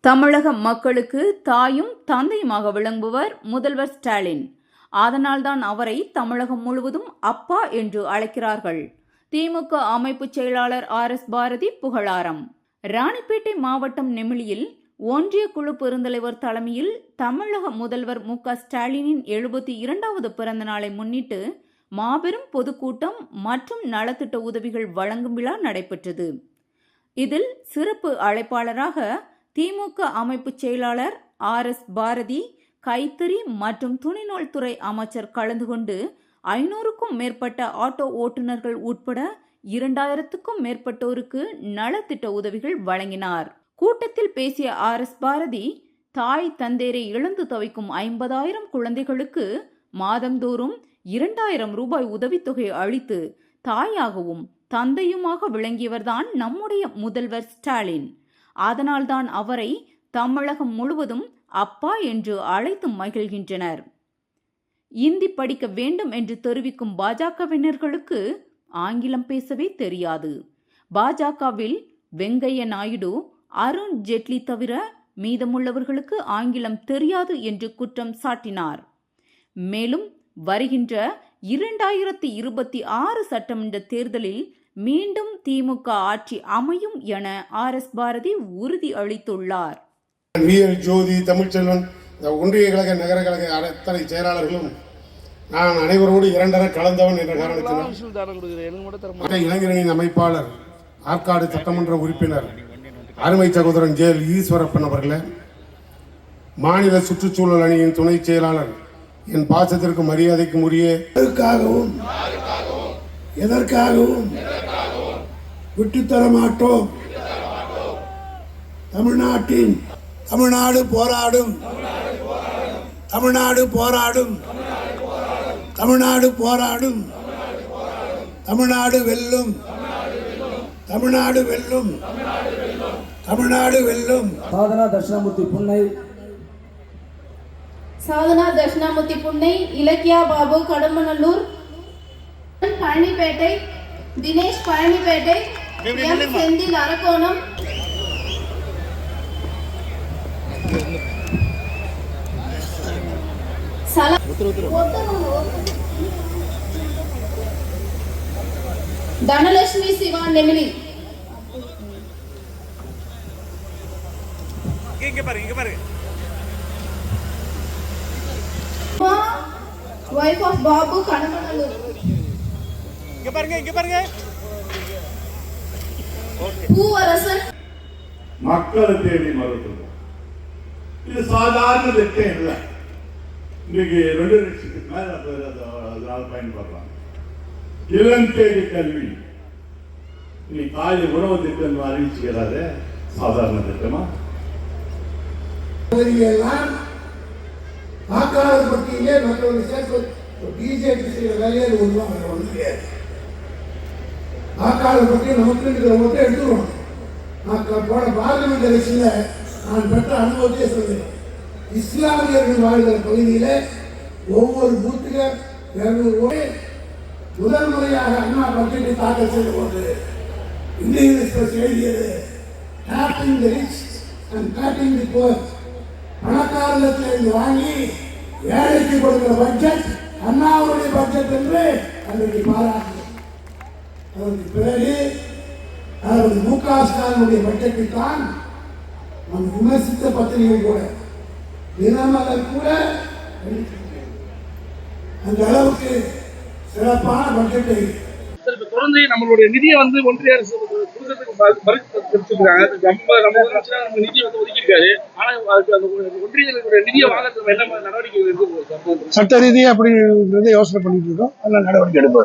தமிழக மக்களுக்கு தாயும் தந்தையுமாக விளங்குபவர் முதல்வர் ஸ்டாலின். அதனால்தான் அவரை தமிழகம் முழுவதும் அப்பா என்று அழைக்கிறார்கள். திமுக அமைப்பு செயலாளர் RS பாரதி புகழாரம். ராணிப்பேட்டை மாவட்டம் நெமிலியில் ஒன்றிய குழு பெருந்தலைவர் தலைமையில் தமிழக முதல்வர் MK ஸ்டாலினின் 72வது பிறந்த நாளை முன்னிட்டு மாபெரும் பொதுக்கூட்டம் மற்றும் நலத்திட்ட உதவிகள் வழங்கும் விழா நடைபெற்றது. இதில் சிறப்பு அழைப்பாளராக திமுக அமைப்பு செயலாளர் RS பாரதி, கைத்தறி மற்றும் துணிநூல் துறை அமைச்சர் கலந்து கொண்டு 500க்கும் மேற்பட்ட ஆட்டோ ஓட்டுநர்கள் உட்பட 2000க்கும் மேற்பட்டோருக்கு நலத்திட்ட உதவிகள் வழங்கினார். கூட்டத்தில் பேசிய RS பாரதி, தாய் தந்தையரை இழந்து தவிக்கும் 50,000 குழந்தைகளுக்கு மாதந்தோறும் 2000 ரூபாய் உதவித்தொகை அளித்து தாயாகவும் தந்தையுமாக விளங்கியவர்தான் நம்முடைய முதல்வர் ஸ்டாலின். அதனால்தான் அவரை தமிழகம் முழுவதும் அப்பா என்று அழைத்து மகிழ்கின்றனர். இந்தி படிக்க வேண்டும் என்று தெரிவிக்கும் பாஜகவினர்களுக்கு ஆங்கிலம் பேசவே தெரியாது. பாஜகவில் வெங்கைய நாயுடு, அருண் ஜெட்லி தவிர மீதமுள்ளவர்களுக்கு ஆங்கிலம் தெரியாது என்று குற்றம் சாட்டினார். மேலும் வருகின்ற 2026 சட்டமன்ற தேர்தலில் மீண்டும் திமுக ஆட்சி அமையும் என RS பாரதி உறுதி அளித்துள்ளார். ஜோதி, தமிழ்ச்செல்வன், ஒன்றிய கழக நகர கழக அத்தனை செயலாளர்களும் நான் அனைவரோடு 2 கலந்தவன் என்ற காரணத்தினால் இளைஞரணியின் அமைப்பாளர், ஆற்காடு சட்டமன்ற உறுப்பினர் அருமை சகோதரன் JL ஈஸ்வரப்பன் அவர்களே, மாநில சுற்றுச்சூழல் அணியின் துணை செயலாளர், என் பாசத்திற்கு மரியாதைக்கு உரிய எதற்காகவும் விட்டுத்தர மாட்டோம். தமிழ்நாடு போராடும், தமிழ்நாடு வெல்லும், தமிழ்நாடு வெல்லும். சாதனா தட்சிணாமூர்த்தி புன்னை, இலக்கியா பாபு கடம்பநல்லூர், பழனிப்பேட்டை தினேஷ் பழனிப்பேட்டை, செந்தில் அரக்கோணம், தனலட்சுமி சிவா நெமிலி. Wife of Babu Kadambanallur. பூவரசன். மக்களை தேடி மருத்துவம் இது சாதாரண திட்டம் இல்லை. இன்னைக்கு 2 லட்சத்துக்கு மேல அதனால் பயன்படுறாங்க. இளம் தேடி கல்வி இன்னைக்கு காலை உணவு திட்டம் அறிவிச்சுக்கிறாரு. சாதாரண திட்டமா வாக்காளர் பட்டியலே மற்றவர்கள் சேர்த்து பிஜேபி செய்கிற வேலையை ஒன்றும் கிடையாது. வாக்காளர் பட்டியல் நமக்கு மட்டும் எடுத்துருவோம். போன பார்லிமெண்ட் எலெக்ஷன்ல நான் பெற்ற அனுபவத்தையே சொல்றேன். இஸ்லாமியர்கள் வாழ்கிற பகுதியில் ஒவ்வொரு பூத்துக்கு 200 கோடி முதல் முறையாக அண்ணா பட்ஜெட்டை தாக்கல் செய்த போது இந்தியன் எக்ஸ்பிரஸ் எழுதியது tapping the rich and tapping the poor. பணக்காரர்களிடத்தில் வாங்கி ஏழைக்கு கொடுக்கிற பட்ஜெட் அண்ணாவுடைய பட்ஜெட் என்று அன்றைக்கு பாராட்டினார். அதற்கு பிறகு அதாவது MK ஸ்டாலினுடைய பட்ஜெட்டை தான் நாம் விமர்சித்த பத்திரிகை கூட தினமலர் கூட அந்த அளவுக்கு சிறப்பான பட்ஜெட்டை தொடர்ந்து நம்மளுடைய நிதியை ஒன்றிய அரசு நிதி ஒதுக்கியிருக்காரு. ஆனா ஒன்றிய நிதியை வாங்கறதுக்கு என்ன நடவடிக்கை எடுத்து சட்ட ரீதியாக அப்படிங்கிறத யோசனை பண்ணிட்டு இருக்கோம். அதெல்லாம் நடவடிக்கை எடுப்போம்.